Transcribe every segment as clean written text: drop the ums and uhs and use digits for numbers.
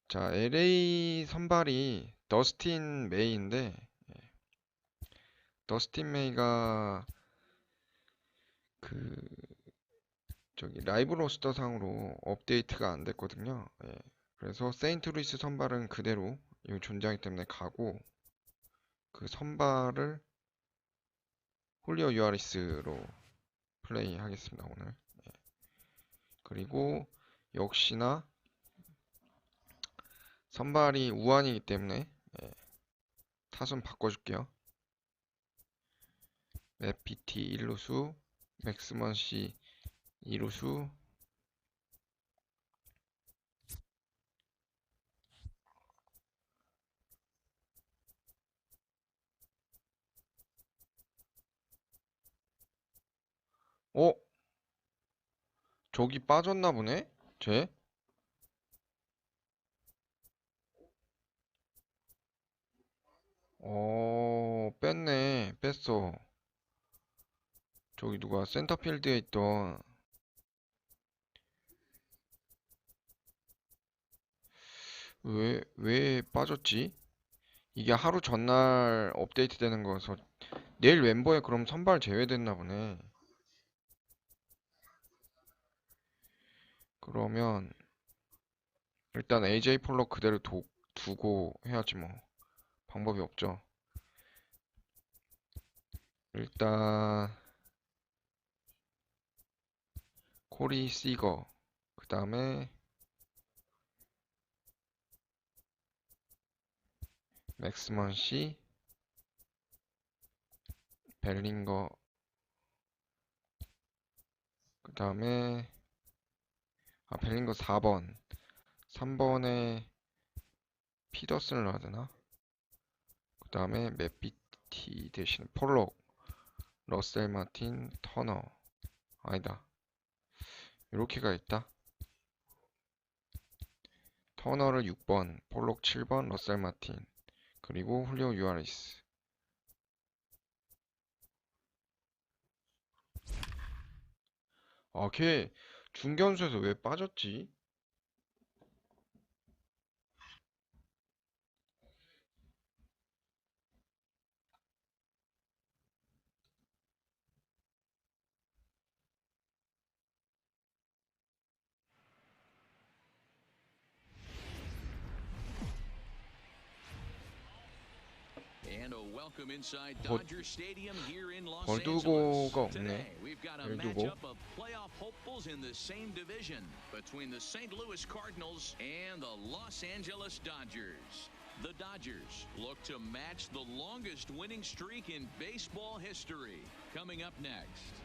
자, LA 선발이 더스틴 메이인데, 더스틴 메이가 그 저기 라이브 로스터 상으로 업데이트가 안 됐거든요. 그래서 세인트루이스 선발은 그대로 이거 존재하기 때문에 가고, 그 선발을 훌리오 유아리스로 플레이하겠습니다, 오늘. 그리고 역시나 선발이 우한이기 때문에 타순 바꿔줄게요. 맵PT 1루수, 맥스먼씨 2루수, 어? 저기 빠졌나 보네? 쟤? 뺐네. 뺐어. 저기 누가 센터필드에 있던 왜 빠졌지? 이게 하루 전날 업데이트 되는 거여서 내일 멤버에 그럼 선발 제외됐나 보네. 그러면 일단 AJ 폴로 그대로 두고 해야지 뭐. 방법이 없죠. 일단 코리 시거, 그 다음에 맥스먼 씨, 벨링거, 그 다음에 벨링거 4번, 3번에 피더슨을 넣어야 되나? 그 다음에 맵비티 대신 폴록, 러셀 마틴, 터너. 아니다. 이렇게가 있다. 터너를 6번, 폴록 7번, 러셀 마틴, 그리고 훌리오 유아리스. 걔 중견수에서 왜 빠졌지? 벌두고가 없네. 벌두고. The Dodgers look to match the longest winning streak in baseball history. Coming up next,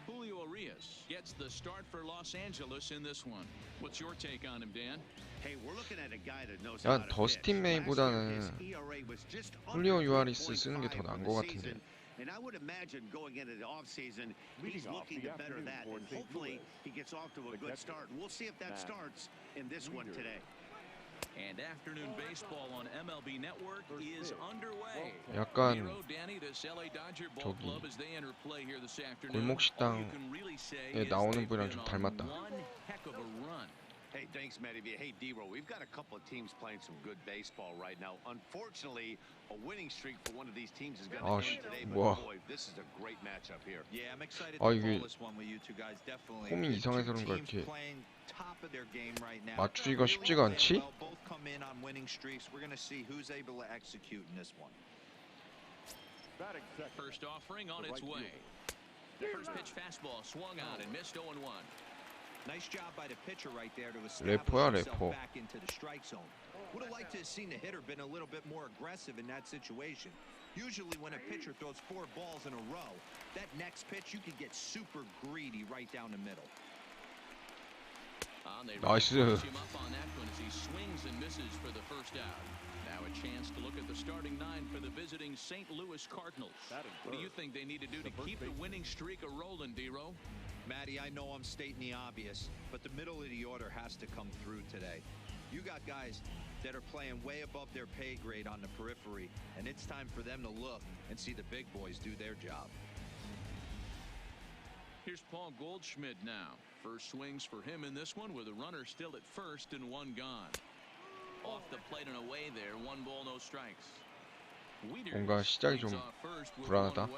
Julio Urias gets the start for Los Angeles in this one. What's your take on him, Dan? Hey, we're looking at a guy that knows how 난 to pitch. 더스틴 메이보다는 훌리오 유아리스 쓰는 게 더 나은 것 같은데. And I would imagine going into the offseason, he's looking to better that, and hopefully he gets off to a good start. We'll see if that starts in this one today. And afternoon baseball on MLB Network is underway. 약간 저기 골목 식당에 나오는 분이랑 좀 닮았다. Hey, thanks, Matty. Hey, D-Row, we've got a couple of teams playing some good baseball right now. Unfortunately, a winning streak for one of these teams is going to end today. But boy, this is a great matchup here. Yeah, I'm excited to follow this one with you two guys. Definitely. 폼이 이상해서 그런가 이렇게 top of their game right now. 맞추기가 쉽지가 않지? Both come in on winning streaks. We're going to see who's able to execute in this one. First offering on its way. First pitch fastball swung out and missed 0-1. Nice job by the pitcher right there to establish himself back into the strike zone. Would have liked to have seen the hitter been a little bit more aggressive in that situation. Usually when a pitcher throws 4 balls in a row, that next pitch you could get super greedy right down the middle. 나이스. He swings and misses for the first out. Now a chance to look at the starting 9 for the visiting St. Louis Cardinals. What do you think they need to do to keep the winning streak a-rolling, D-Row? Matty, I know I'm stating the obvious, but the middle of the order has to come through today. You got guys that are playing way above their pay grade on the periphery, and it's time for them to look and see the big boys do their job. Here's Paul Goldschmidt now. First swings for him in this one with a runner still at first and one gone. Off the plate and away there. One ball, no strikes. 뭔가 시작이 좀 불안하다.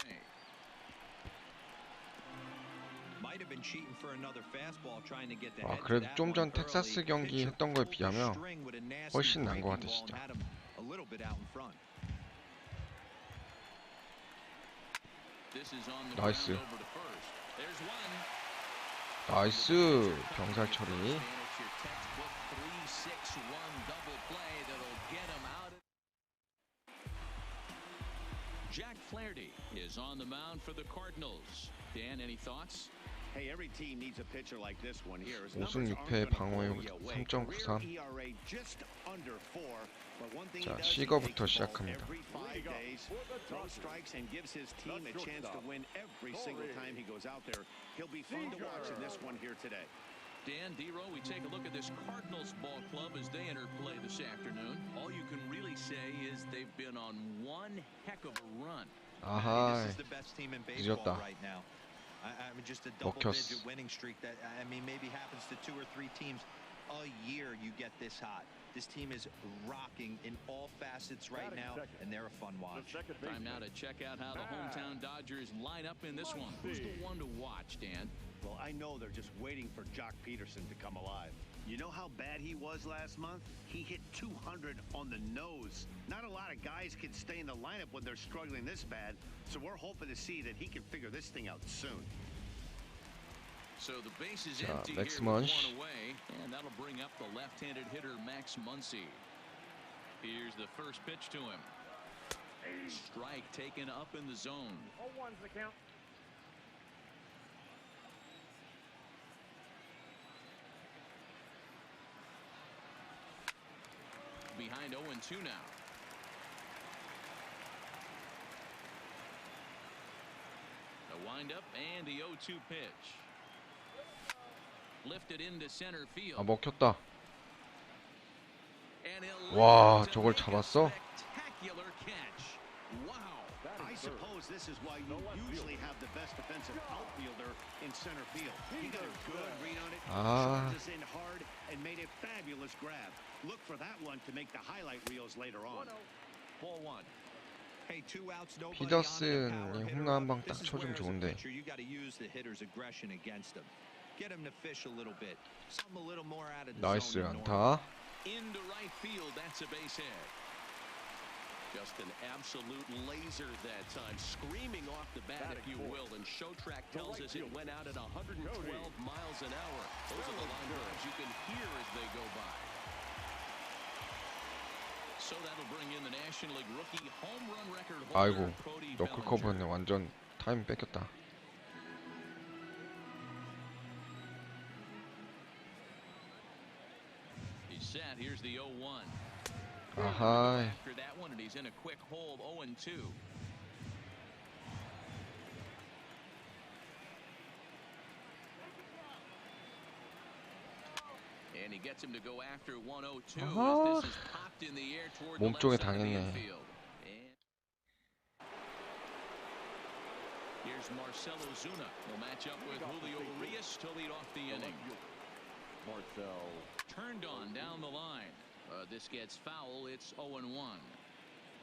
아, 그래도 좀 전 텍사스 경기 했던 거에 비하면 훨씬 나은 것 같아, 진짜. 나이스. 나이스. 병살 처리. Jack Flaherty is on the mound for the Cardinals. Dan, any thoughts? Hey, every team needs a pitcher like this one here. 5승 6패 방어율 3.93. 자, 시거부터 시작합니다. Dan, D-Row, we take a look at this Cardinals ball club as they enter play this afternoon. All you can really say is they've been on one heck of a run. 아하, This is the best team in 늦었다. baseball right now. I mean, just a double-digit winning streak that, I mean, maybe happens to 2 or 3 teams a year. You get this hot. This team is rocking in all facets right now, and they're a fun watch. Time now to check out how the hometown Dodgers line up in this one. Who's the one to watch, Dan? Well, I know they're just waiting for Jock Peterson to come alive. You know how bad he was last month? He hit 200 on the nose. Not a lot of guys can stay in the lineup when they're struggling this bad, so we're hoping to see that he can figure this thing out soon. So the base is 자, empty 맥스 here with 먼시. one away, and that'll bring up the left-handed hitter Max Muncy. Here's the first pitch to him. Strike taken up in the zone. 0-1's the count. Behind 0-2 now. The windup and the 0-2 pitch. Lifted into center field. 아, 먹혔다. And 와, to 저걸 make a 잡았어? spectacular catch. Wow. I suppose this is why you usually have the best defensive outfielder in center field. He got a good read on it, 아, charged us in hard, and made a fabulous grab. Look for that one to make the highlight reels later on. Ball one. Hey, 2 outs, nobody on 피더슨이 and a power hitter 홈런 한 방 up. 딱 This is 쳐주면 where as a 좋은데. pitcher, you got to use the hitter's aggression against him. Get him to fish a little bit. Something a little more out of the 나이스 zone than normal. 안타. Into right field. That's a base hit. Just an absolute laser that time, screaming off the bat, if you will. And Showtrack tells us it went out at 112 miles an hour. Those are the line drives you can hear as they go by. So that'll bring in the National League rookie home run record holder 아이고, Cody 너클 Bellinger. 커버는 완전 타이밍 뺏겼다. He's set. Here's the 0-1. 아하, After that one, and he's in a quick hole, 0-2. And he gets him to go after 1-0-2 아하. as this is popped in the air toward the left 몸쪽에 side of the 당했네. infield. And here's Marcell Ozuna. He'll match up with Julio Urias to lead off the inning. Marcell. Turned on down the line. This gets foul. It's 0-1.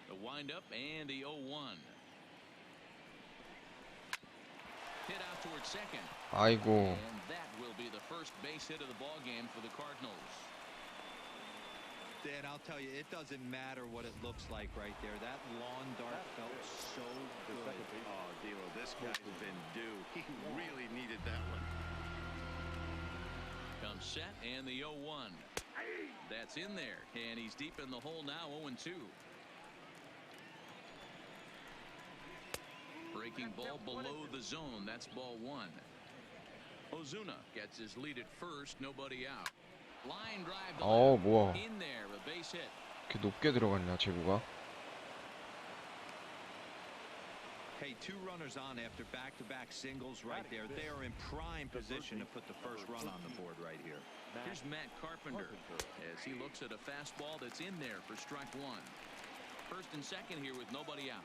The windup and the 0-1. Hit out towards second. 아이고, And that will be the first base hit of the ball game for the Cardinals. Dan, I'll tell you, it doesn't matter what it looks like right there. That lawn dart felt so good. Oh, D'Lo, this guy's been due. He really needed that one. Comes set and the 0-1. That's in there, and he's deep in the hole now, 0-2. Breaking ball below the zone. That's ball one. Ozuna gets his lead at first. Nobody out. Line drive to left. 뭐야. In there, a base hit. 이렇게 높게 들어갔냐, 제구가? Hey, 2 runners on after back-to-back singles right there. They are in prime position to put the first run on the board right here. Here's Matt Carpenter as he looks at a fastball that's in there for strike one. First and second here with nobody out.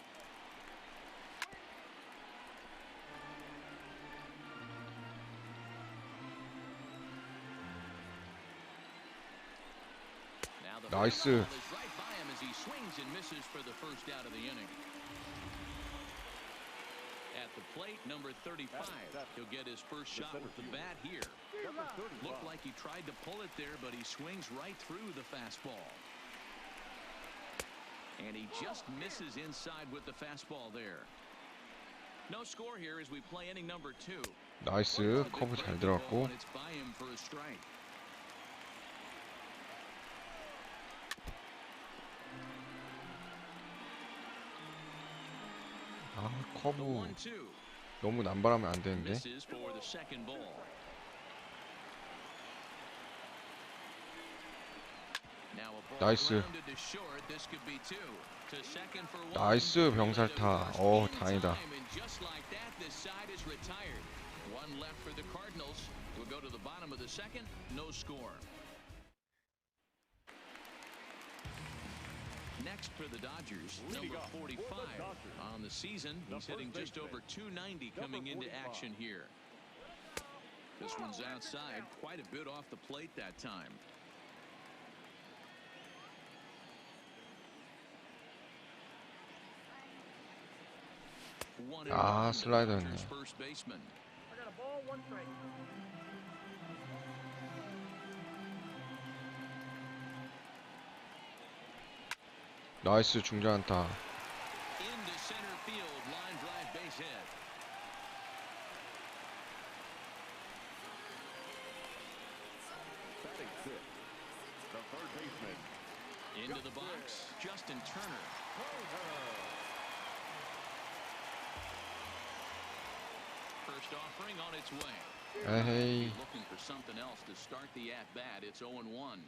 나이스. At the plate, number 35. He'll get his first shot with the bat here. Looked like he tried to pull it there, but he swings right through the fastball. And he just misses inside with the fastball there. No score here as we play inning number 2. 나이스. 커브 잘 들어갔고. It's by him for a strike. 아, 커브 너무 남발하면 안 되는데. Misses for the second ball. Now a ball 나이스. grounded to short. This could be 2. To second for 1. 나이스 병살타. 다행이다. And just like that, this side is retired. One left for the Cardinals. We'll go to the bottom of the second. No score. Next for the Dodgers, number 45. On the season, he's hitting just over 290 coming into action here. This one's outside, quite a bit off the plate that time. 아, 슬라이더였네. First baseman. I got a ball, 1 strike. 나이스 중전 안타. Into center field, line drive base hit. Batting 6. The third baseman. Into the box, Justin Turner. First offering on its way. 에헤이. Looking for something else to start the at-bat. It's 0-1.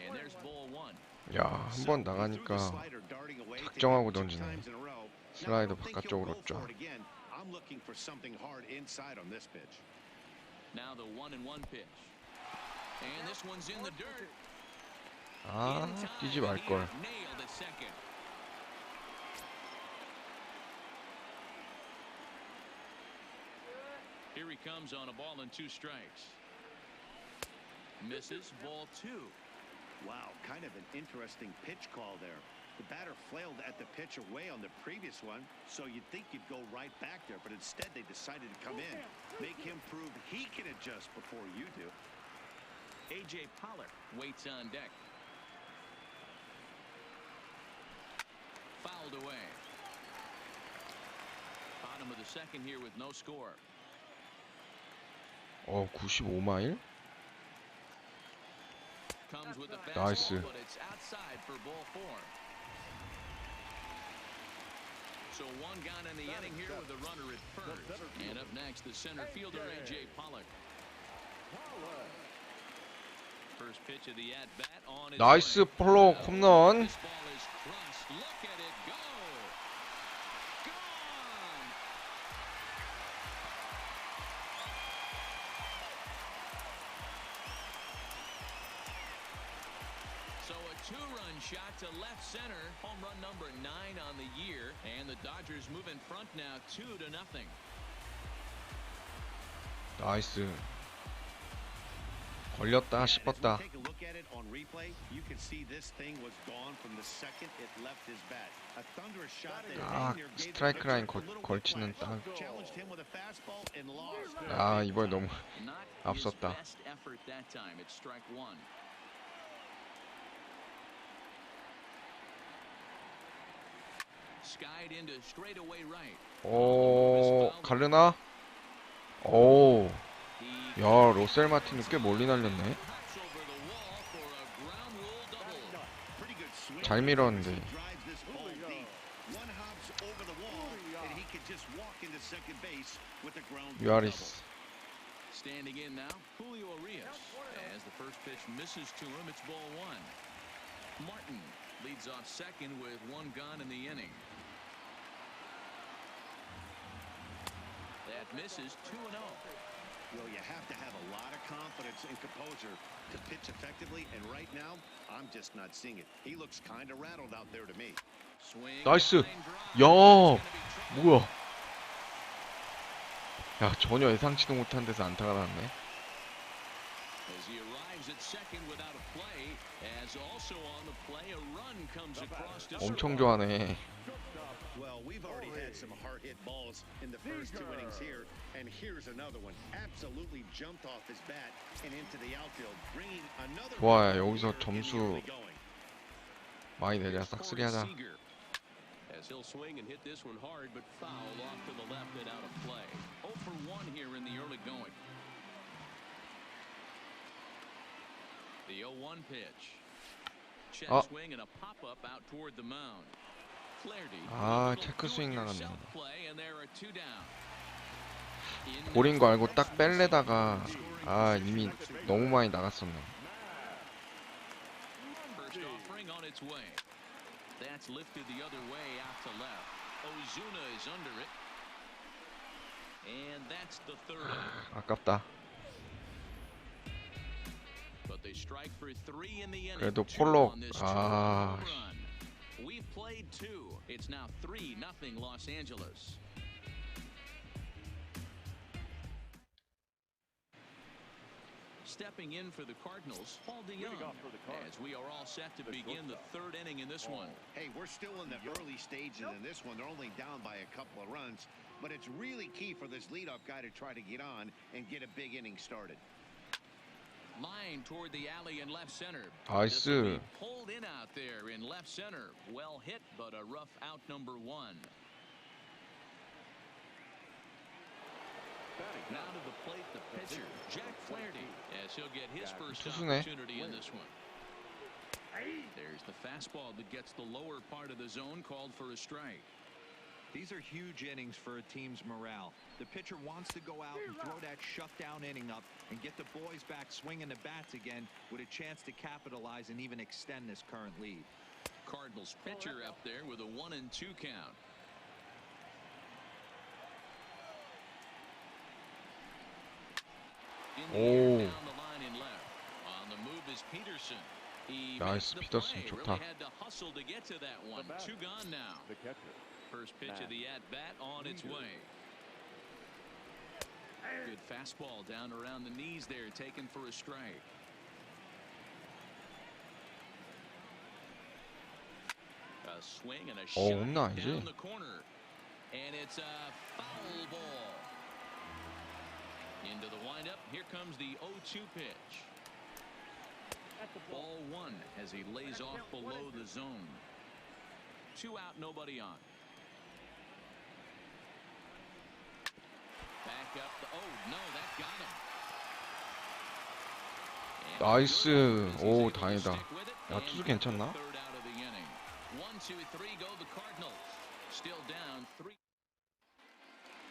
And there's ball 1. 야, 한 번 나가니까 작정하고 던지네. 슬라이더 바깥쪽으로 쫙. I'm looking for something hard inside on this pitch. Now the 1-1 pitch. And this one's in the dirt. 아, 뛰지 말걸. Nailed at second. Here he comes on a ball and 2 strikes. Misses, ball 2. Wow, kind of an interesting pitch call there. The batter flailed at the pitcher way on the previous one, so you'd think you'd go right back there, but instead they decided to come in, make him prove he can adjust before you do. A.J. Pollock waits on deck. Fouled away. Bottom of the second here with no score. 95마일? Comes with the 나이스. fastball, but it's outside for ball 4. So one gone in the inning here with a runner at first. And up next, the center fielder, A.J. Pollock. First pitch of the at-bat on its 나이스 way. 폴로 홈런. This ball is crushed. Look at it go. Gone. So a 2-run shot to left center. Home run number 9 on the year. And the Dodgers move in front now 2-0. 나이스. 걸렸다 싶었다. Take a look at it on replay. You can see this thing was gone from the second it left his bat. A thunderous shot that 딱 dang near gave the 스트라이크 라인 pitcher a little 걸치는 whiplash. 딱. Challenged him with a fastball and lost. 아, 이번에 너무 Not 앞섰다. his best effort that time. It's strike 1. Skied into straightaway right. 가르나? 오, 야, 로셀 마틴이 꽤 멀리 날렸네. Hops over the wall for a ground rule double. Pretty good swing. 잘 밀었는데. Drives this ball deep. One hops over the wall, and he can just walk into second base with a ground rule double. 유아리스. Standing in now, Julio Urias. As the first pitch misses to him, it's ball 1. Martin leads off second with 1 gone in the inning. That misses 2-0. Well, you have to have a lot of confidence and composure to pitch effectively, and right now, I'm just not seeing it. He looks kind of rattled out there to me. Swing, 나이스. line drive. 야, It's gonna be trouble. 뭐야? 야, 전혀 예상치도 못한 데서 안타가 났네. As he arrives at second without a play, as also on the play, a run comes across to 엄청 score. 좋아하네. Well, we've already had some hard-hit balls in the first two innings here, and here's another one. Absolutely jumped off his bat and into the outfield, bringing another. 좋아, 여기서 점수 많이 내자. Here's 싹쓸이 Corey 하자. Seager. As he'll swing and hit this one hard, but fouled off to the left and out of play. 0 for 1 here in the early going. The 0-1 pitch. Check swing and a pop-up out toward the mound. Flaherty. 아, 체크 스윙 나갔네. Play, and there are 2 down. 볼인 거 알고 딱 뺄래다가 아, 이미 너무 많이 나갔었네. First offering on its way. That's lifted the other way out to left. Ozuna is under it. And that's the third. 아깝다. But they strike for 3 in the inning. 그래도 2 폴록 on this 아, 2-run run. We've played 2. It's now 3-0 Los Angeles. Stepping in for the Cardinals, Paul DeYoung, as we are all set to begin the 3rd inning in this one. Hey, we're still in the early stages in this one. They're only down by a couple of runs, but it's really key for this leadoff guy to try to get on and get a big inning started. Line toward the alley in left center. 나이스. Pulled in out there in left center. Well hit, but a rough out number 1. Now to the plate, the pitcher, Jack Flaherty, as he'll get his first 투수네. opportunity in this one. There's the fastball that gets the lower part of the zone, called for a strike. These are huge innings for a team's morale. The pitcher wants to go out and throw that shutdown inning up and get the boys back swinging the bats again with a chance to capitalize and even extend this current lead. Cardinals pitcher up there with a 1-2 count. 오. Down the line in left. On the move is Peterson. He 나이스, missed the 피더슨 play. 좋다. Really had to hustle to get to that one. 2 gone now. First pitch of the at-bat on its way. Good fastball down around the knees there, taken for a strike. A swing and a shot 홈런 아니지? down the corner. And it's a foul ball. Into the windup. Here comes the 0-2 pitch. Ball 1 as he lays off below the zone. 2 out, nobody on. Back up. Oh no, that got him. And 나이스. good. 오, He's able to 다행이다. stick with it 야, and 투수 get the 괜찮나? 3rd out of the inning. 1, 2, 3 go the Cardinals. Still down 3.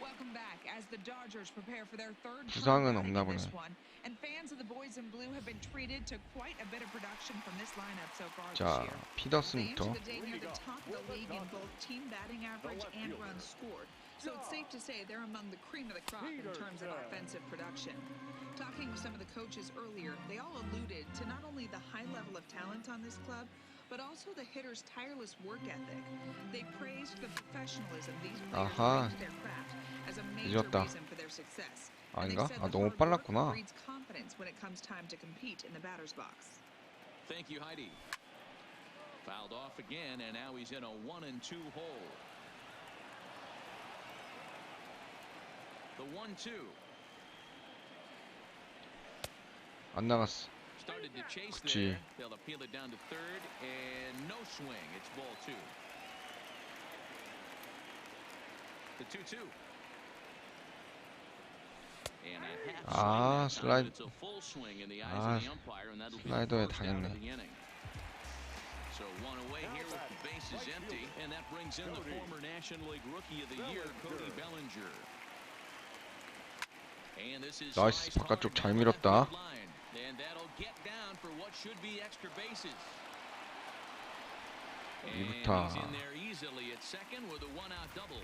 Welcome back as the Dodgers prepare for their 3rd 부상은 comeback 없나 in this 보네. one. And fans of the boys in blue have been treated to quite a bit of production from this lineup so far this 자, year. They 피더슨부터. entered the day near the top of the league in both team batting average and runs scored. So it's safe to say they're among the cream of the crop in terms of offensive production. Talking with some of the coaches earlier, they all alluded to not only the high level of talent on this club, but also the hitters' tireless work ethic. They praised the professionalism these players 아하. bring to their craft as a major 늦었다. reason for their success. And 아닌가? they've said 아, the 너무 hard work 빨랐구나. breeds confidence when it comes time to compete in the batter's box. Thank you, Heidi. Fouled off again, and now he's in a 1-2 hole. The 1-2. 안 나갔어. Started to chase 그치. there. They'll appeal it down to 3rd, and no swing. It's ball 2. The 2-2. And a half 아, swing that time, 슬라이드. but it's a full swing in the eyes 아, of the umpire, and that'll be the 슬라이더에 first out of 당했네. the inning. So 1 away here with the bases empty, and that brings in the former National League Rookie of the Year, Cody Bellinger. And this is 나이스, sliced 바깥쪽 hard 잘 down the left 밀었다. field line. And that'll get down for what should be extra bases. And 이부터. he's in there easily at second with a 1-out double.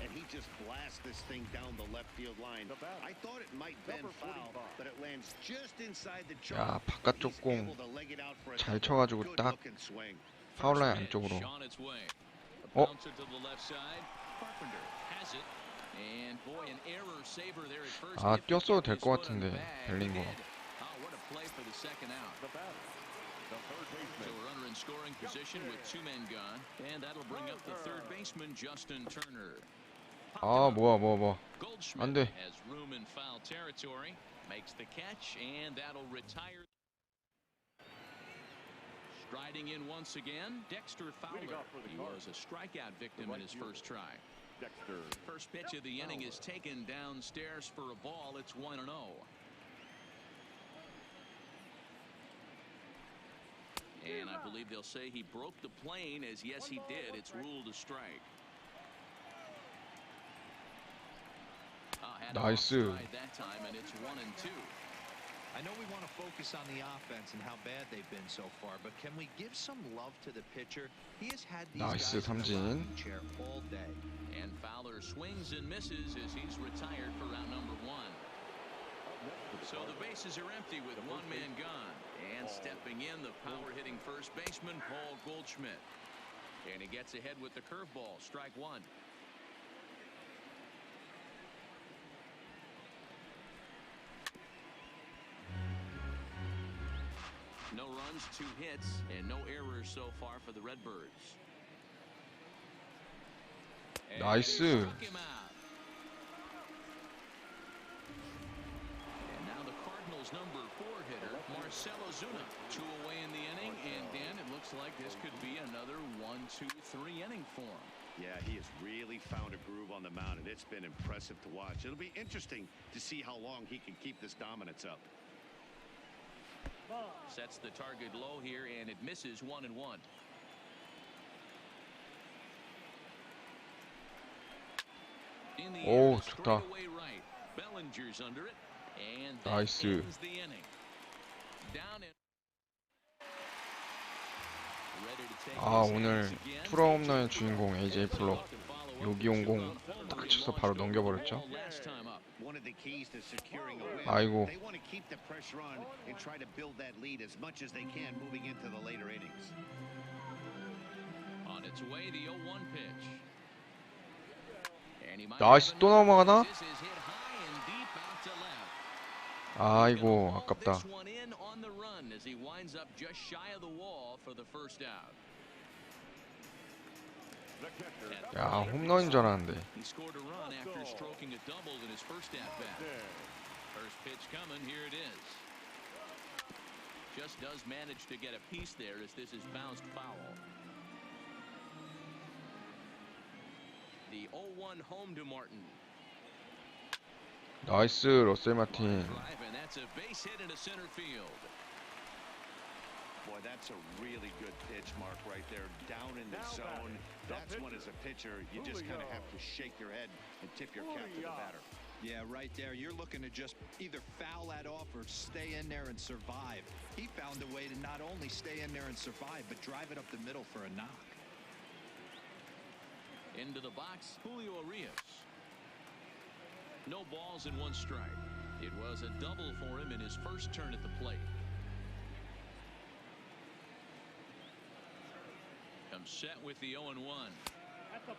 And he just blasts this thing down the left field line. I thought it might bend foul, but it lands just inside the 야, chalk. 바깥쪽 He's 공 able to leg it out for a 잘 double. 쳐가지고 Good 딱 looking swing. 파울 라인 Pitch 안쪽으로. on its way. A 어? bouncer to the left side. Carpenter has it. And boy, an error saver there at first. 아, If he 뛰었어도 kept 될 his 것 foot on the 같은데 bag, he 벨링거가. did. Oh, what a play for the second out. The batter, the third So baseman. a runner in scoring position with 2 men gone, and that'll bring up the third baseman, Justin Turner. 아, 뭐야. Goldschmidt 안 돼. has room in foul territory, makes the catch, and that'll retire. Striding in once again, Dexter Fowler. He was a strikeout victim in his first try. Dexter. First pitch of the inning is taken downstairs for a ball. It's 1-0. And I believe they'll say he broke the plane, as yes he did. It's ruled a strike. Had him off 나이스. stride that time, and it's 1-2. I know we want to focus on the offense and how bad they've been so far, but can we give some love to the pitcher? He has had these 나이스, guys in the 삼진. rocking chair all day. And Fowler swings and misses as he's retired for round number 1. So the bases are empty with 1 man gone. And stepping in, the power-hitting first baseman, Paul Goldschmidt. And he gets ahead with the curveball, strike 1. No runs, 2 hits, and no errors so far for the Redbirds. And 나이스. he struck him out. And now the Cardinals' number 4 hitter, Marcelo Zuna. 2 away in the inning, and Dan, it looks like this could be another 1-2-3 inning for him. Yeah, he has really found a groove on the mound, and it's been impressive to watch. It'll be interesting to see how long he can keep this dominance up. Sets the target low here, and it misses 1-1. In the 오, air, 좋다. straightaway right. Bellinger's under it, and that 나이스. ends the inning. Down and ready to take 아, his 오늘 innings again. 투런 홈런의 주인공 AJ 플로 여기용공 딱 쳐서 바로 넘겨버렸죠. Last time up. One of the keys to securing a win. 아이고. They want to keep the pressure on and try to build that lead as much as they can moving into the later innings. On its way, the 0-1 pitch. And he might 나이스, have 또 another. 넘어가나? This is hit high and deep out to left. 아이고, Gonna haul 아깝다. this one in on the run as he winds up just shy of the wall for the first out. 야, 홈런인 줄 알았는데. He scored a run after stroking a double in his first at bat. First pitch coming, here it is. Just does manage to get a piece there as this is bounced foul. The 0-1 home to Martin. 나이스, 러셀 마틴. Drive, and that's a base hit into center field. Boy, that's a really good pitch, Mark, right there. Down in the zone. That's when, as a pitcher, you just kind of have to shake your head and tip your cap to the batter. Yeah, right there. You're looking to just either foul that off or stay in there and survive. He found a way to not only stay in there and survive, but drive it up the middle for a knock. Into the box, Julio Urias. No balls and 1 strike. It was a double for him in his first turn at the plate. Comes set with the 0-1.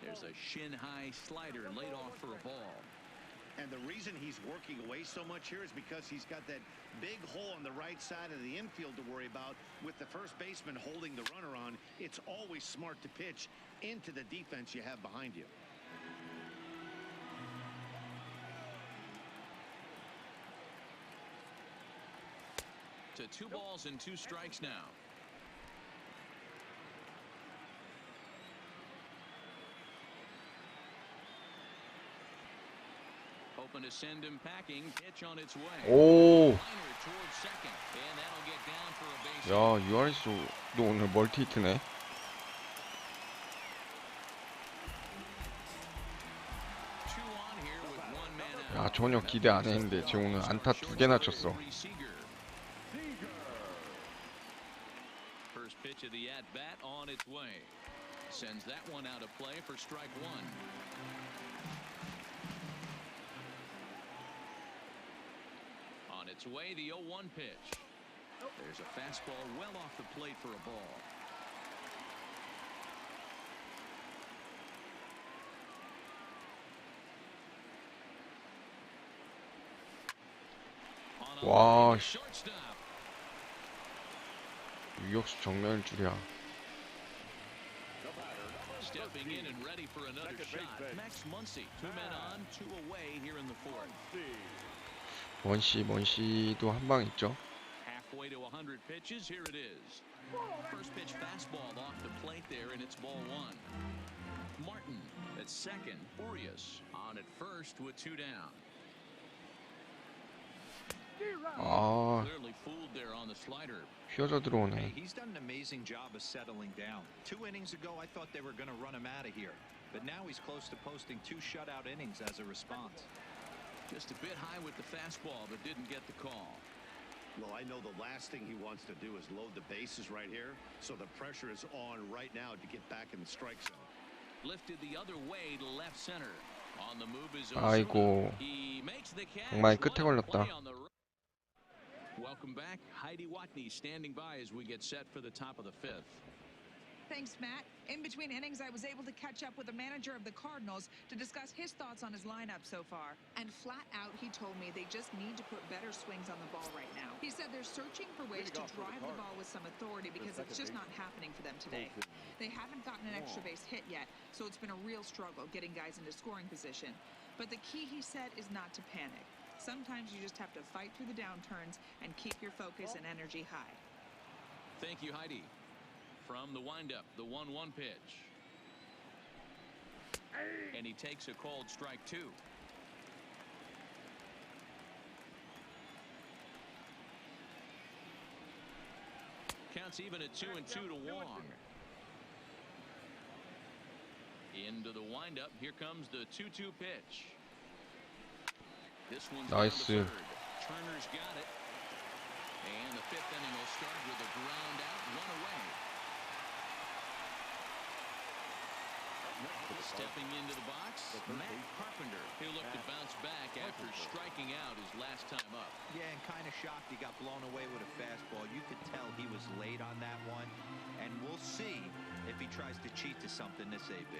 There's a shin-high slider laid off for a ball. And the reason he's working away so much here is because he's got that big hole on the right side of the infield to worry about. With the first baseman holding the runner on, it's always smart to pitch into the defense you have behind you. To 2 balls and 2 strikes now. Hoping to send him packing. Pitch on its way. 오, Liner towards second, and that'll get down for a base hit. 야, 유아리스도 오늘 멀티 히트네. Two on here with 1 man out. 야, 전혀 기대 안 했는데 쟤 오늘 안타 2개나 쳤어. First pitch of the at-bat on its way. Sends that one out of play for strike 1. On its way, the 0-1 pitch. There's a fastball well off the plate for a ball. 와, 씨. 유격수 정면일 줄이야. Stepping in and ready for another shot. Max Muncy, 2 men on, 2 away here in the fourth. 먼시도 한 방 있죠. Halfway to 100 pitches, here it is. First pitch fastball off the plate there, and it's ball 1. Martin at second, Urias on at first with 2 down. Clearly fooled there on the slider. 휘어져 들어오네. Hey, he's done an amazing job of settling down. 2 innings ago, I thought they were going to run him out of here. But now he's close to posting 2 shutout innings as a response. Just a bit high with the fastball, but didn't get the call. Well, I know the last thing he wants to do is load the bases right here. So the pressure is on right now to get back in the strike zone. Lifted the other way to left center. On the move is 아이고, He makes the catch. 정말 끝에 걸렸다. Welcome back. Heidi Watney standing by as we get set for the top of the 5th. Thanks, Matt. In between innings, I was able to catch up with the manager of the Cardinals to discuss his thoughts on his lineup so far. And flat out, he told me they just need to put better swings on the ball right now. He said they're searching for ways to drive the ball with some authority because it's just not happening for them today. They haven't gotten an extra base hit yet, so it's been a real struggle getting guys into scoring position. But the key, he said, is not to panic. Sometimes you just have to fight through the downturns and keep your focus and energy high. Thank you, Heidi. From the windup, the 1-1 pitch. And he takes a called strike 2. Counts even at 2-2 to Wong. Into the windup. Here comes the 2-2 pitch. This one's 나이스. down to third. Turner's got it. And the 5th inning will start with a ground out, 1 away. Stepping into the box, Matt Carpenter. He'll look to bounce back after striking out his last time up. Yeah, and kind of shocked he got blown away with a fastball. You could tell he was late on that one. And we'll see if he tries to cheat to something this AB.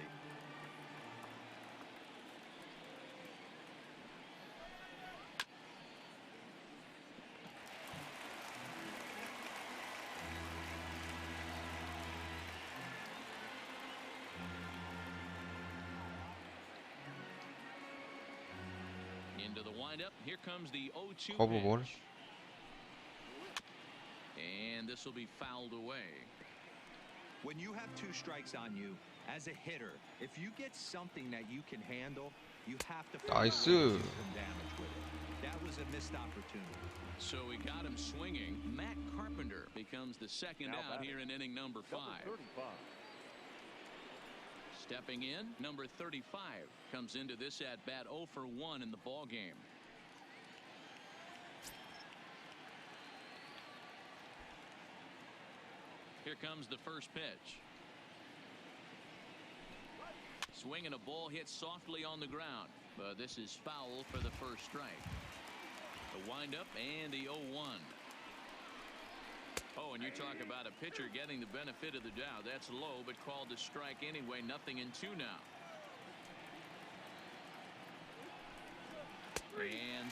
Into the windup. Here comes the 0-2 커브볼. pitch. And this will be fouled away. When you have 2 strikes on you, as a hitter, if you get something that you can handle, you have to find a way 나이스. to do some damage with it. That was a missed opportunity. So he got him swinging. Matt Carpenter becomes the second out here in inning number 5. Stepping in, number 35 comes into this at bat 0 for 1 in the ball game. Here comes the first pitch. Swinging a ball hit softly on the ground, but this is foul for the first strike. The windup and the 0-1. Oh, and you talk about a pitcher getting the benefit of the doubt. That's low, but called a strike anyway. 0-2 now.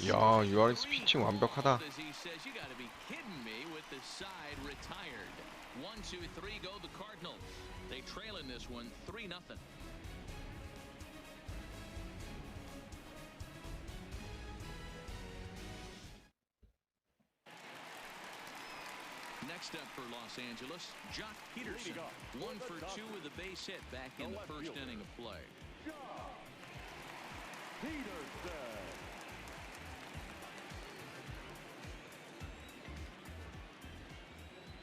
야, 유아리스 피칭 완벽하다. As he says, you got to be kidding me with the side retired. 1-2-3 go the Cardinals. They trail in this one 3-0. Next up for Los Angeles, Jock Peterson. 1 for 2 with a base hit back in the first inning of play.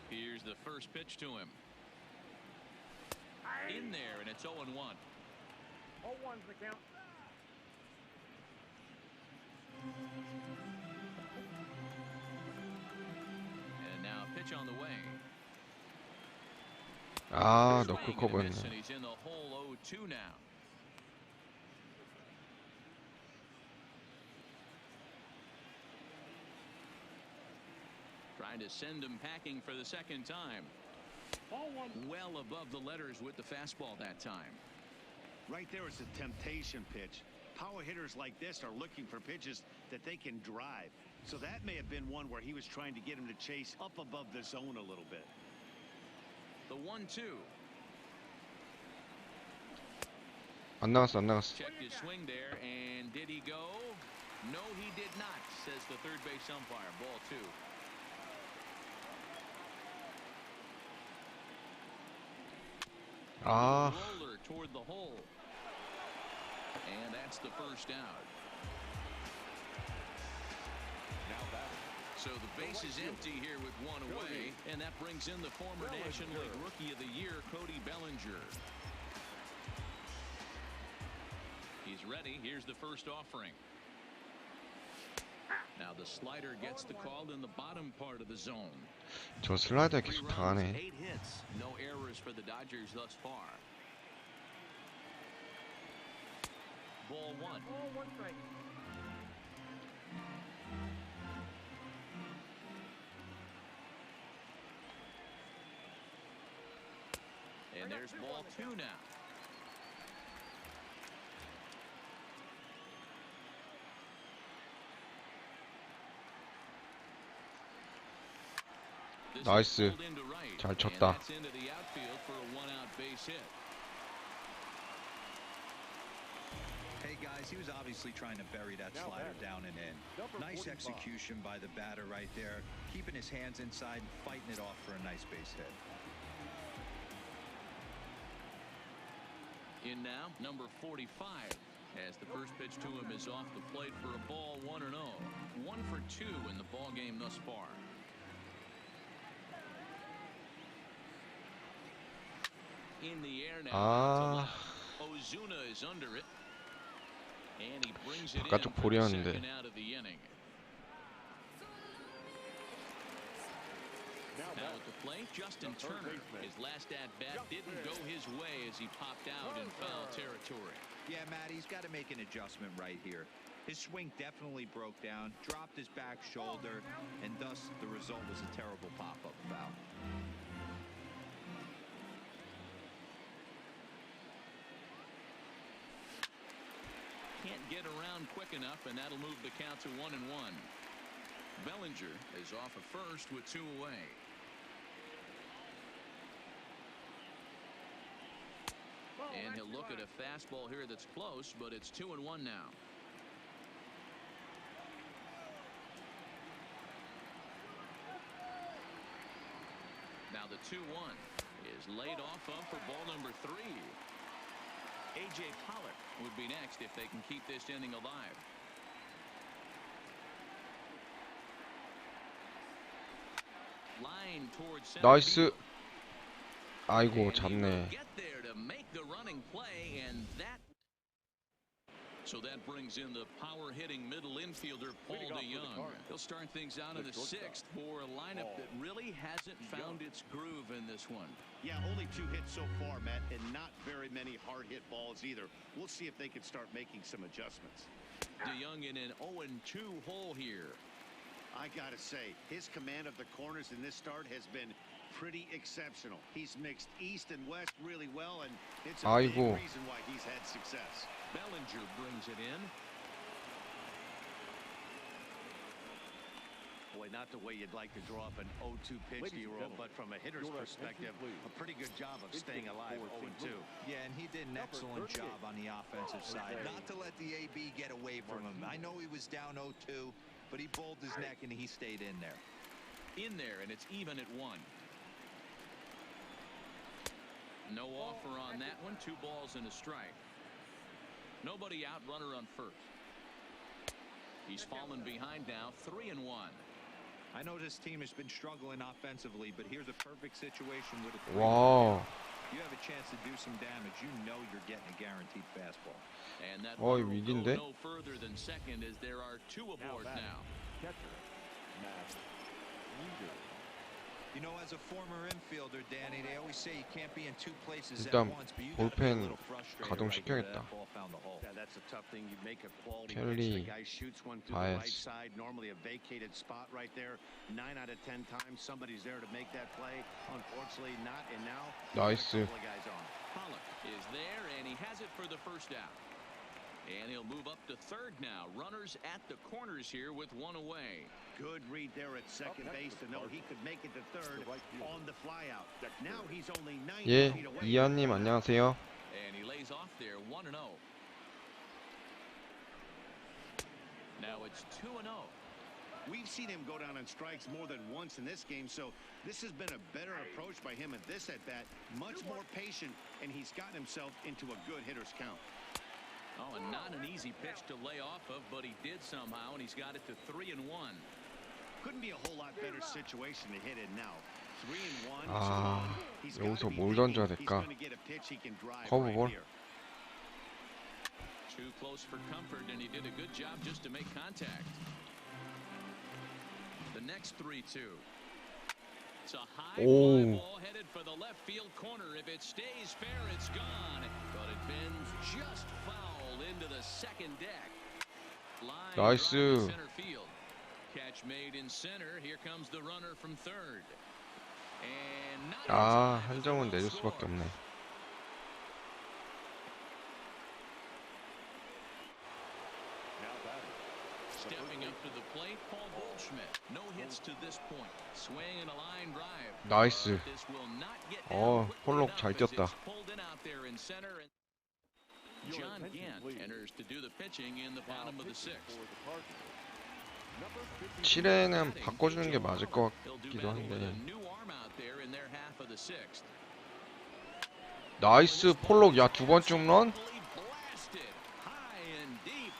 Here's the first pitch to him. In there, and it's 0-1. 0-1's the count. And now a pitch on the way. 아, Swing 너클 and a 커버였네. miss, and he's in the hole 0-2 now. Trying to send him packing for the second time. Well above the letters with the fastball that time. Right there is a temptation pitch. Power hitters like this are looking for pitches that they can drive. So that may have been one where he was trying to get him to chase up above the zone a little bit. The 1-2. 안 나갔어, 안 나갔어. Checked his swing there, and did he go? No, he did not, says the third base umpire. Ball 2. 아, Roller toward the hole. And that's the first out. So the base is empty here with one away, and that brings in the former National League Rookie of the Year, Cody Bellinger. He's ready. Here's the first offering. Now the slider gets the call in the bottom part of the zone. 저 슬라이더 3 계속 runs, 당하네. 8 hits. No errors for the Dodgers thus far. Ball 1. Oh, one strike. And there's ball 2 now. This is 나이스. pulled into right, 잘 and 쳤다. that's into the outfield for a one-out base hit. Hey guys, he was obviously trying to bury that slider down and in. Nice execution by the batter right there, keeping his hands inside and fighting it off for a nice base hit. In now, number 45, as the first pitch to him is off the plate for a ball 1-0. 1 for 2 in the ball game thus far. In the air now. 아, Ozuna is under it. And he brings it in 바깥쪽 for the 볼이었는데. second out of the inning. Now at the plate, Justin Turner. His last at-bat didn't go his way as he popped out in foul territory. Yeah, Matt, he's got to make an adjustment right here. His swing definitely broke down, dropped his back shoulder, and thus the result was a terrible pop-up foul. Can't get around quick enough, and that'll move the count to 1-1. Bellinger is off at first with 2 away. And he'll look at a fastball here that's close, but it's 2-1 now. Now the 2-1 is laid off of for ball number 3. A.J. Pollock would be next if they can keep this inning alive. Line towards center 나이스. field. 아이고, And he will 잡네. get there to make the running play, and that. So that brings in the power-hitting middle infielder Paul DeYoung. He'll start things out in the 6th for a lineup that really hasn't found its groove in this one. Yeah, only 2 hits so far, Matt, and not very many hard hit balls either. We'll see if they can start making some adjustments. DeYoung in an 0-2 hole here. I gotta say, his command of the corners in this start has been pretty exceptional. He's mixed east and west really well, and it's a big 아이고. reason why he's had success. Bellinger brings it in. Boy, not the way you'd like to draw up an 0-2 pitch, D-Roll, but from a hitter's perspective, a pretty good job of staying alive 0-2. Yeah, and he did an excellent job on the offensive side, not to let the AB get away from him. I know he was down 0-2, but he bowled his neck and he stayed in there. In there, and it's even at 1. No offer on that one. 2 balls and a strike. Nobody out, runner on first. He's fallen behind now, 3-1. I know this team has been struggling offensively, but here's a perfect situation with a 3-1. 와우. You have a chance to do some damage. You know you're getting a guaranteed fastball. And that 어이, runner will 위기인데? go no further than second as there are 2 aboard now. You know, as a former infielder, Danny, they always say you can't be in 2 places at 일단 once, but you gotta be a 볼펜 little frustrated right 가동시켜야겠다. there. That ball found the hole. Yeah, that's a tough thing. You make a quality 켈리, pitch. The guy shoots one through the right 바에스. side. Normally a vacated spot right there. 9 out of 10 times somebody's there to make that play. Unfortunately not. And now 나이스. a couple of guys on. Pollock is there, and he has it for the first out. And he'll move up to third now. Runners at the corners here with one away. Good read there at second base to know he could make it to third on the flyout. Now he's only 90 예, feet away. 이한님 안녕하세요. And he lays off there 1-0. Now it's 2-0. We've seen him go down on strikes more than once in this game, so this has been a better approach by him at this at-bat. Much more patient, and he's gotten himself into a good hitter's count. Oh, and not an easy pitch to lay off of, but he did somehow, and he's got it to 3-1. Couldn't be a whole lot better situation to hit in now. 3-1. 아, He's 여기서 gotta be 뭘 thinking 던져야 he's 될까? gonna get a pitch he can drive 커브볼? right here. Too close for comfort, and he did a good job just to make contact. The next 3-2. It's a high fly 오. ball headed for the left field corner. If it stays fair, it's gone. But it bends just foul into the second deck. Line drive 나이스. to center field. Catch made in center. Here comes the runner from third. And not in 아, time 한 as the 점은 run 내줄 수밖에 scores. 없네. Stepping up to the plate, Paul Goldschmidt. No hits to this point. Swing and a line drive. 나이스. This will not get 어, down quickly 폴록 enough 잘 as 뛰었다. it's pulled in out there in center. John Gant enters to do the pitching in the bottom of the sixth. 7회는 바꿔주는 게 맞을 것 He'll do 같기도 battle with a 한데. new arm out there in their half of the sixth. 나이스 폴록. 야, 두 번째 홈런? Blasted high and deep.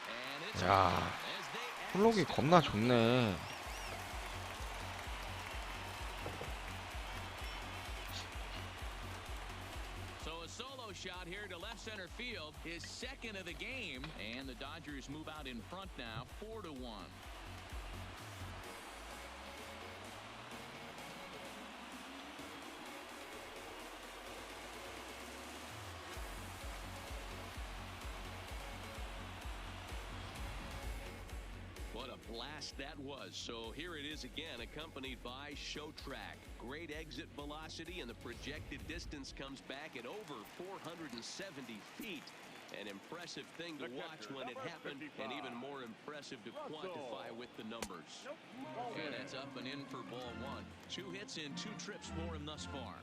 And it's 야, out as they add 폴록이 steam. 겁나 좋네. So a solo shot here to left center field, his second of the game, and the Dodgers move out in front now, 4-1. What a blast that was. So here it is again, accompanied by Show Track. Great exit velocity, and the projected distance comes back at over 470 feet. An impressive thing to watch when it happened, and even more impressive to quantify with the numbers. And that's up and in for ball one. 2 hits in 2 trips for him thus far.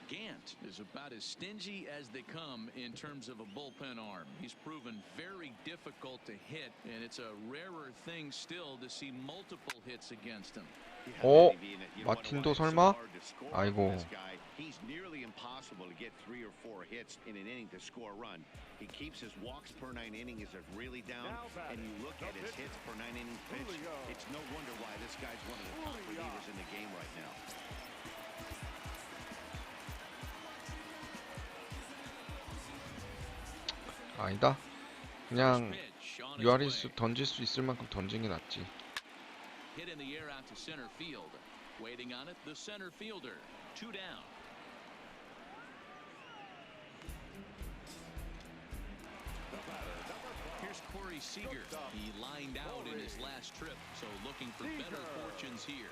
Gant is about as stingy as they come in terms of a bullpen arm. He's proven very difficult to hit, and it's a rarer thing still to see multiple hits against him. 어? 마틴도 설마? 아이고. He's nearly impossible to get 3 or 4 hits in an inning to score a run. He keeps his walks per 9 inning is really down, and you look at his hits per 9 innings pitched. It's no wonder why this guy's one of the top relievers in the game right now. 아니다. 그냥 유아리스 던질 수 있을 만큼 던진 게 낫지. Hit in the air out to center field. Waiting on it, the center fielder. 2 down. Here's Corey Seager. He lined out in his last trip, so looking for better fortunes here.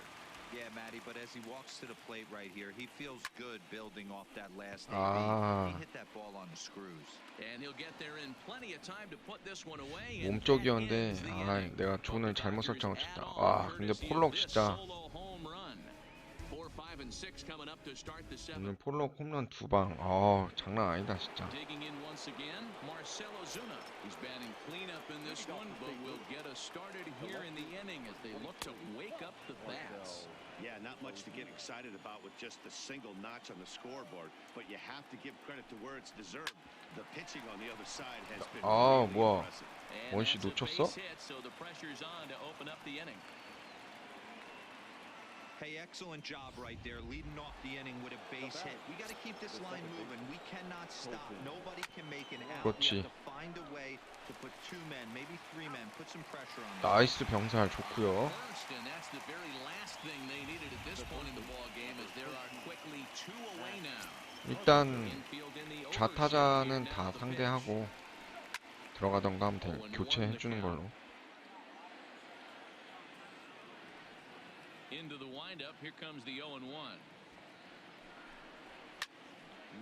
Yeah, Matty, but as he walks to the plate right here, he feels good building off that last 아. AB. He hit that ball on the screws. And he'll get there in plenty of time to put this one away. 몸쪽이었는데 아, 내가 존을 잘못 설정을 했다. 와, 근데 폴록 진짜 오늘 폴록 홈런 2방. 아, 장난 아니다 진짜. Digging in once again, Marcelo Zuna. He's batting cleanup in this one, but will get us started here in the inning as they look to wake up the bats. Yeah, not much to get excited about with just the single notch on the scoreboard, but you have to give credit to where it's deserved. The pitching on the other side has been 아, really 뭐야. impressive. And 원시 that's a 놓쳤어? base hit, so the pressure's on to open up the inning. Hey, excellent job right there, leading off the inning with a base hit. We got to keep this line moving. We cannot stop. Nobody can make an out. 그렇지. We have to find a way to put 2 men, maybe 3 men, put some pressure on them. 나이스 병살 좋고요. First, and that's the very last thing they needed at this point in the ball game, as there are quickly 2 away now. 일단 Infield in the 좌타자는 overseas, 다 now the 상대하고 들어가던가 하면 돼. 교체해주는 걸로. Into the windup. Here comes the 0-1.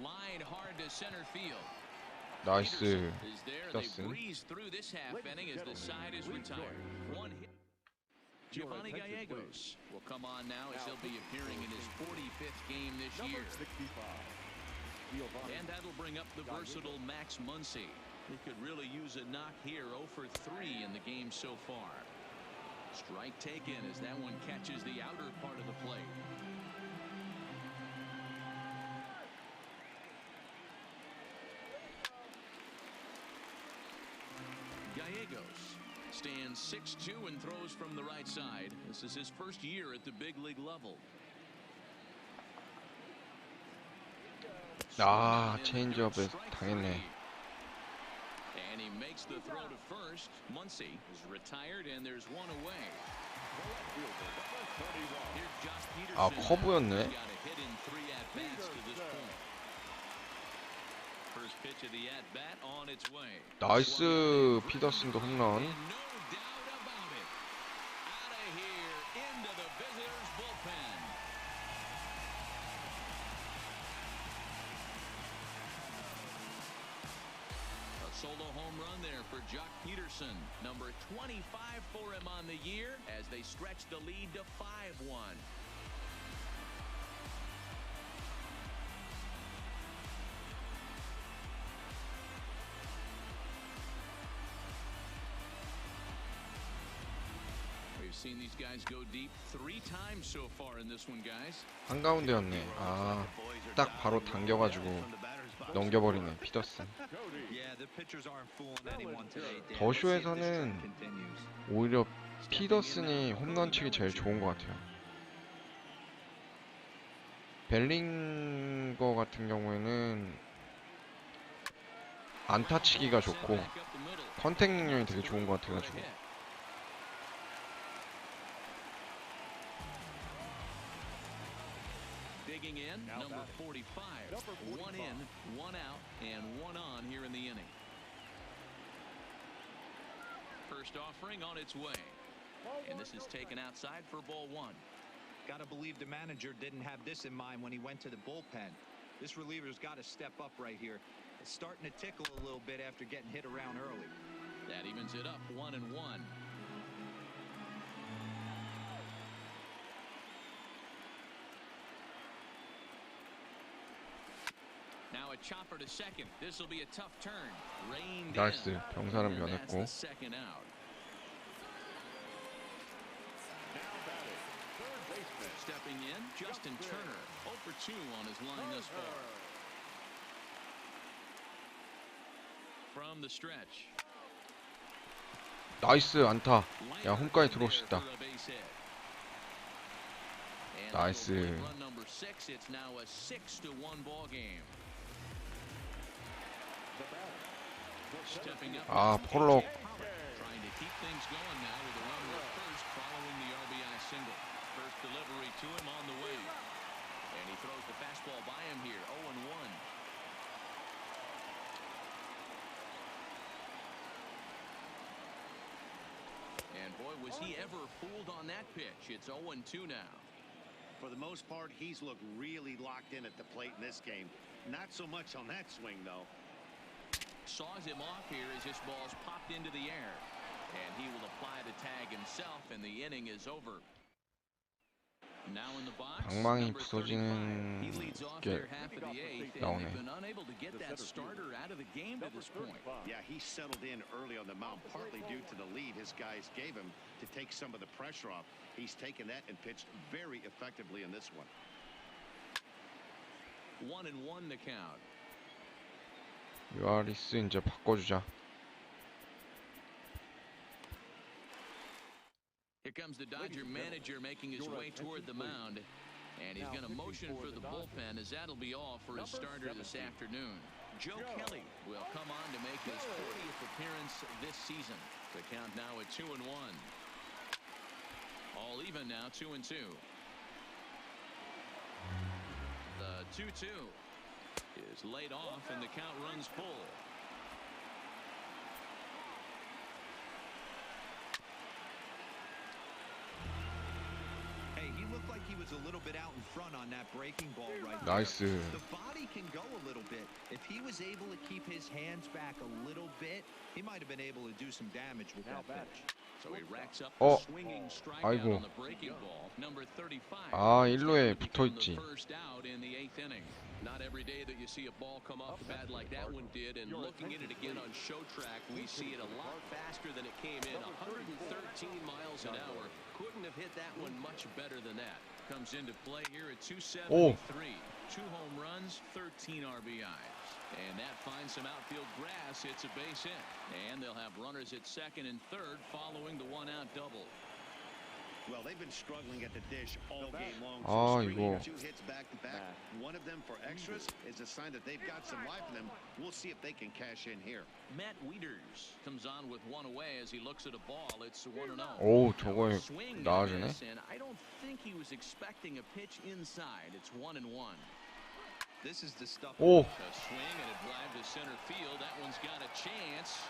Line hard to center field. 나이스. Is there. They Peterson. breeze through this half inning as the side is retired. One hit. Giovanni Gallegos will come on now as he'll be appearing in his 45th game this year. And that'll bring up the versatile Max Muncy. He could really use a knock here. 0 for 3 in the game so far. Strike taken as that one catches the outer part of the plate. Gallegos stands 6'2" and throws from the right side. This is his first year at the big league level. 아, 체인지업에 당했네. And he makes the throw to first. Muncy is retired and there's one away. Here's Josh Peterson. 아, 커브였네. Got a hit in 3 at-bats to this point. First pitch of the at-bat on its way. 나이스. 피더슨도 홈런. And no doubt about it. Out of here into the visitors' bullpen. A solo home run there for Jock Peterson. Number 25 for him on the year as they stretch the lead to 5-1. We've seen these guys go deep 3 times so far in this one, guys. 한가운데였네. 아, 딱 바로 당겨가지고 넘겨버리네. 피더슨. 더쇼에서는 오히려 피더슨이 홈런 치기 제일 좋은 것 같아요. 벨링거 같은 경우에는 안타 치기가 좋고 컨택 능력이 되게 좋은 것 같아가지고. Digging in, number 45. 1 in, 1 out, and 1 on here in the inning. First offering on its way. And this is taken outside for ball 1. Gotta believe the manager didn't have this in mind when he went to the bullpen. This reliever's got to step up right here. It's starting to tickle a little bit after getting hit around early. That evens it up 1-1. Now a chopper to second. This will be a tough turn. Rained 나이스. in. 병사는 And that's 면했고. the second out. Stepping in, Justin Turner. 0 for 2 on his line thus far. From the stretch. 나이스 안타. 야, 홈까지 들어올 수 있다. For a base hit. And 나이스. that'll bring run number 6. It's now a 6-1 ball game. Stepping up. 아, 폴록. Trying to keep things going now with a runner at first following the RBI single. First delivery to him on the way. And he throws the fastball by him here. 0-1. And boy, was he ever fooled on that pitch. It's 0-2 now. For the most part, he's looked really locked in at the plate in this game. Not so much on that swing, though. Saws him off here as this ball's popped into the air. And he will apply the tag himself, and the inning is over. Now in the box, 방망이 number 35. 부서지는 He leads off 게 their half of the 8th, and 나오네. they've been unable to get that starter out of the game to this point. Yeah, he settled in early on the mound, partly due to the lead his guys gave him to take some of the pressure off. He's taken that and pitched very effectively in this one. 1-1 the count. 유아리스 이제 바꿔주자. Here comes the Dodger manager making his way toward the mound. And he's going to motion for the bullpen as that'll be all for his starter this afternoon. Joe Kelly will come on to make his 40th appearance this season. The count now at 2-1. All even now, 2-2. The 2-2 is laid off and the count runs full. little bit out in front on that breaking ball right there. 나이스. The body can go a little bit. If he was able to keep his hands back a little bit, he might have been able to do some damage with that pitch. So he racks up 어, a swinging strikeout 아이고. on the breaking ball. Number 35. 아, It's 1루에 going to become the 붙어있지. first out in the 8th inning. Not every day that you see a ball come off the bat like that one did, and looking at it again on show track, we see it a lot faster than it came in. 113 miles an hour. Couldn't have hit that one much better than that. Comes into play here at 273. 오. 2 home runs, 13 RBIs. And that finds some outfield grass. It's a base hit. And they'll have runners at second and third following the one-out double. Well, they've been struggling at the dish all game long. 아, So 이거. 2 hits back to back. One of them for extras is a sign that they've got some life in them. We'll see if they can cash in here. Matt Wieters comes on with one away as he looks at a ball. It's 1-0. 오, 저거에 Swing and 나아지네. miss, and I don't think he was expecting a pitch inside. It's 1-1. This is the stuff. 오, A swing and a drive to center field. That one's got a chance.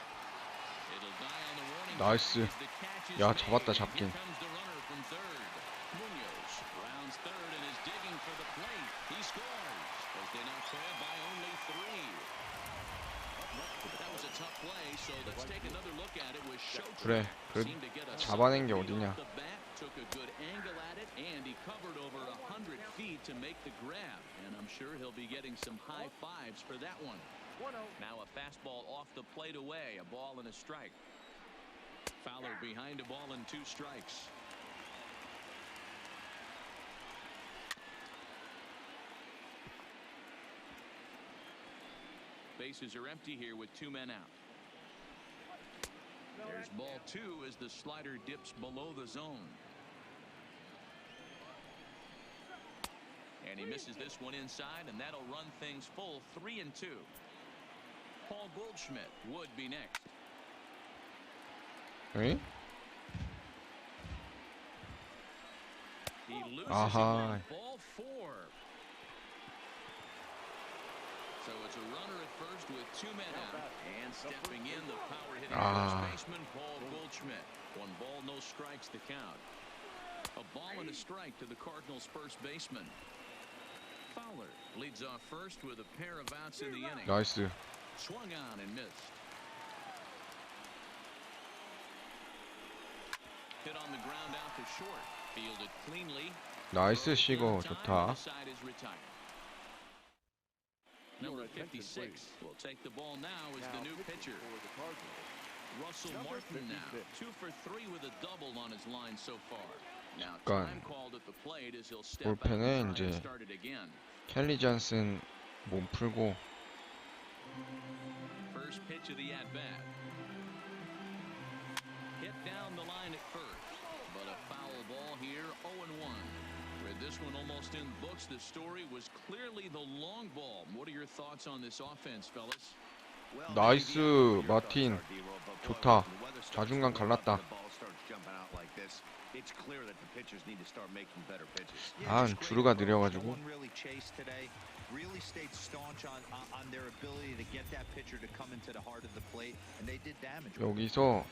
It'll die on the warning. 나이스. The catch is 야, made. 잡았다, Here 잡긴. comes the runner from third. Munoz rounds third and is digging for the plate. He scores as they now trail by only 3. That was a tough play, so let's take another look at it with show 그래, 그 Seemed to get a 잡아낸 게 solid feel 어디냐. off the bat, took a good angle at it, and he covered over 100 feet to make the grab. And I'm sure he'll be getting some high fives for that one. Now a fastball off the plate away, a ball and a strike. Fowler behind a ball and 2 strikes. Bases are empty here with 2 men out. There's ball 2 as the slider dips below the zone. And he misses this one inside, and that'll run things full 3-2. Paul Goldschmidt would be next. 에? He loses 아하. it with ball 4. So it's a runner at first with 2 men out, and stepping in the power hitting Ah. first baseman Paul Goldschmidt. 1 ball, no strikes to count. A ball and a strike to the Cardinals' first baseman. Fowler leads off first with a pair of outs in the inning. 나이스. Swung on and missed. Hit on the ground out to short. Fielded cleanly. 나이스 시거 Time, 좋다. the side is retired. Number 56 will take the ball now as the new pitcher. Russell Martin now 2 for 3 with a double on his line so far. Now 잠깐. time called at the plate as he'll step out 볼펜에 and try and 이제 start it again. 켈리 잔슨 몸 풀고 First pitch of the at bat. Hit down the line at first, but a foul ball here. 0-1. With this one almost in books, the story was clearly the long ball. What are your thoughts on this offense, fellas? 나이스 마틴 좋다. 자중간 갈랐다. It's clear that the pitchers need to start making better pitches. 아, 주루가 느려가지고. Really chased today. Really stayed staunch on their ability to get that pitcher to come into the heart of the plate, and they did damage. 여기서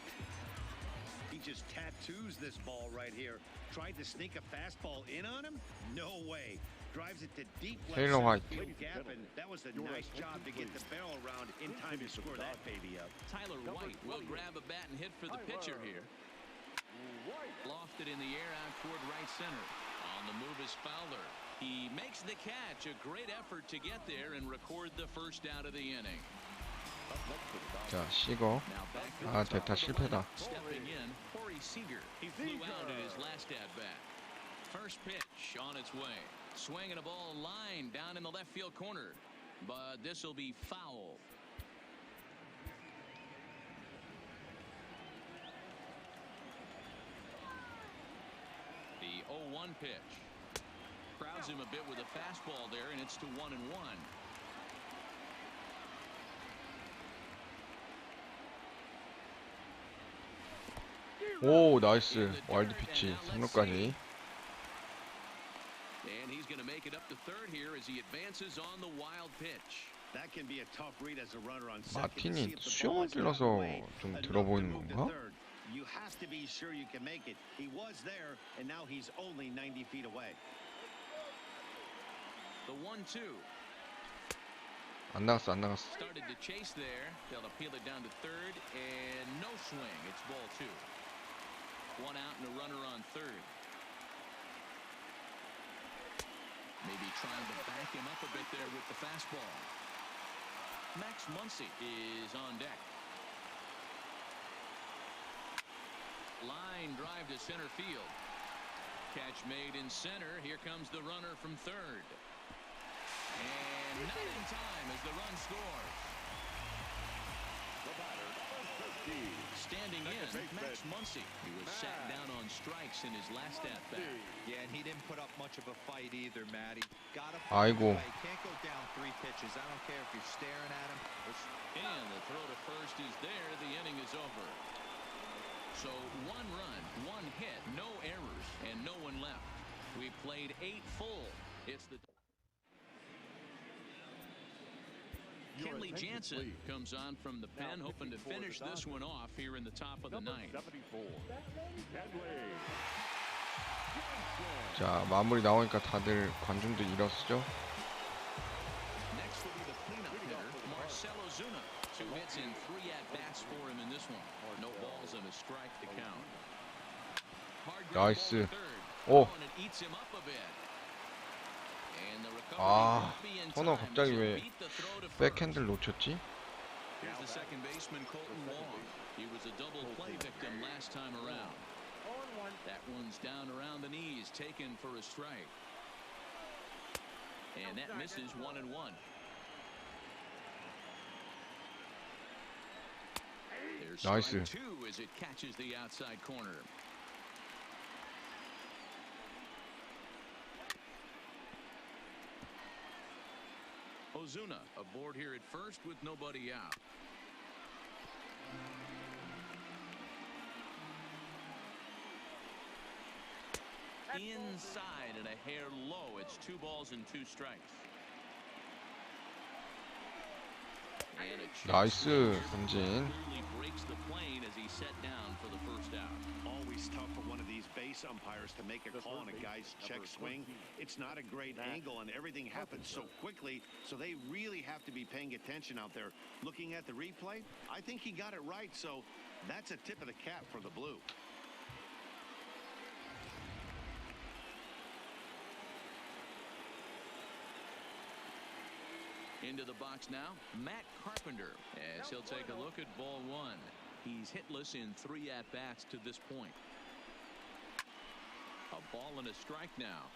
He just tattoos this ball right here. Tried to sneak a fastball in on him? No way. Drives it to deep left 테일러 center 화이트. field gap, and that was a nice job to get the barrel around in time to score that baby up. Tyler White will grab a bat and hit for the pitcher here. Lofted in the air out toward right center. On the move is Fowler. He makes the catch. A great effort to get there and record the first out of the inning. 자 시거. Now back to 아, the top 대타 of the 실패다. lineup. Stepping in, Corey Seager. He flew out at his last at bat. First pitch on its way. Swinging a ball line down in the left field corner, but this will be foul. The 0-1 pitch. Crowds him a bit with a fastball there, and it's to 1-1. 오 나이스 와일드 피치 3루까지. And he's going to make it up to third here as he advances on the wild pitch. That can be a tough read as a runner on second. to see 마틴이 if the 수영을 ball is out of 길러서 the way. 좀 Enough 들어 to 보이는 move to 건가? third. You have to be sure you can make it. He was there, and now he's only 90 feet away. The 1-2. 안 나갔어, 안 나갔어. Started to chase there. They'll appeal it down to third, and no swing. It's ball 2. One out and a runner on third. Maybe trying to back him up a bit there with the fastball. Max Muncy is on deck. Line drive to center field. Catch made in center. Here comes the runner from third. And not in time as the run scores. Standing in, Max Muncy. He was sat down on strikes in his last at-bat. Yeah, and he didn't put up much of a fight either, Matty. Got to 아이고. Can't go down 3 pitches. I don't care if you're staring at him. And the throw to first is there. The inning is over. So 1 run, 1 hit, no errors, and no one left. We played 8 full. It's the Kenley Jansen comes on from the pen, hoping to finish this one off here in the top of the 9th. 자, 마무리 나오니까 다들 관중도 일어서죠. Next will be the cleanup hitter, Marcell Ozuna. 2 hits in 3 at-bats for him in this one. No balls and a strike to count. Hard ground 나이스. ball to third. 오. And it eats him up a bit. And the recovery 아, won't be in 터너 time as 갑자기 he'll 왜 beat the throw to first. 백핸드를 놓쳤지? Here's the second baseman, Colton Wong. He was a double play victim last time around. That one's down around the knees, taken for a strike. And that misses 1-1. There's strike 나이스. 2 as it catches the outside corner. Ozuna aboard here at first with nobody out. Inside and a hair low. It's 2 balls and 2 strikes. And a check 나이스, swing 삼진. clearly breaks the plane as he set down for the first out. Always tough for one of these base umpires to make a call on a guy's check swing. It's not a great angle, and everything happens so quickly, so they really have to be paying attention out there. Looking at the replay, I think he got it right, so that's a tip of the cap for the Blue. Into the box now, Matt Carpenter, as he'll take a look at ball 1. He's hitless in 3 at-bats to this point. A ball and a strike now.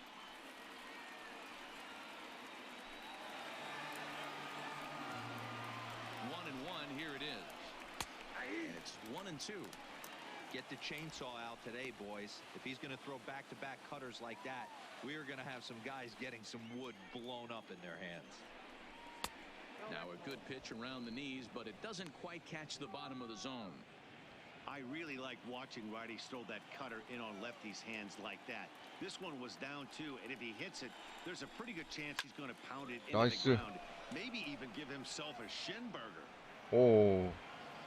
One and one, here it is. And it's 1-2. Get the chainsaw out today, boys. If he's going to throw back-to-back cutters like that, we are going to have some guys getting some wood blown up in their hands. Now a good pitch around the knees, but it doesn't quite catch the bottom of the zone. I really like watching righties throw that cutter in on lefties' hands like that. This one was down too, and if he hits it, there's a pretty good chance he's going to pound it into 나이스. the ground. Maybe even give himself a shin burger. 오,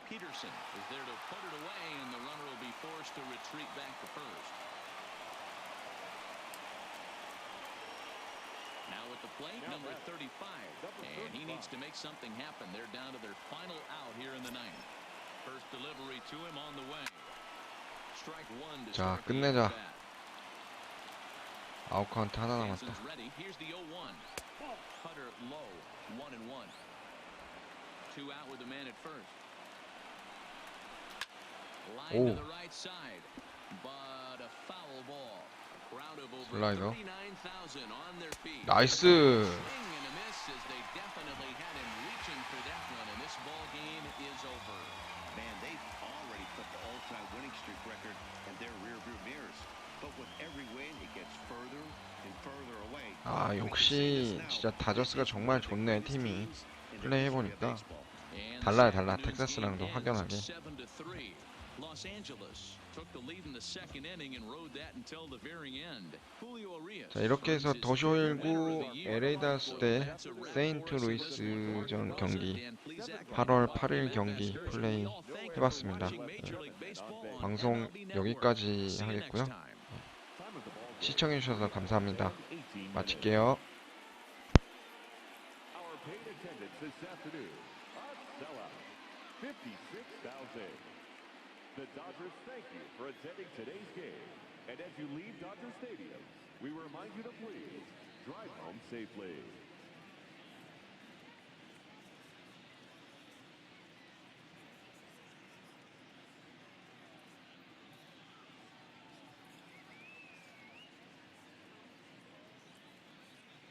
Peterson is there to put it away, and the runner will be forced to retreat back to first. Now at the plate, number 35, and he needs to make something happen. They're down to their final out here in the 9th. First delivery to him on the way. Strike 1 to 자, start the 끝내자. at-bat. 아웃 카운트 하나 남았다. Hanson's ready. Here's the 0-1. Cutter low, 1-1. 2 out with the man at first. Line to 오. the right side, but a foul ball. A crowd of over 슬라이더. 39,000 on their feet. 나이스. Swing and a miss as they definitely had him reaching for that one, and this ball game is over. Man, they've already put the all-time winning streak record in their rearview mirrors. But with every win, it gets further and further away. 아, 역시 진짜 다저스가 정말 좋네, 팀이. 플레이 해보니까 달라요, 달라. 텍사스랑도 확연하게. 7-3. Los Angeles took the lead in the second inning and rode that until the very end. Julio Urias. 자, 이렇게 해서 더쇼19 LA다저스 대 세인트루이스전 경기 8월 8일 경기 플레이 해봤습니다. 네. 방송 여기까지 하겠고요. 시청해주셔서 감사합니다. 마칠게요. this afternoon, a sellout, 56,000. The Dodgers thank you for attending today's game. And as you leave Dodger Stadium, we remind you to please drive home safely.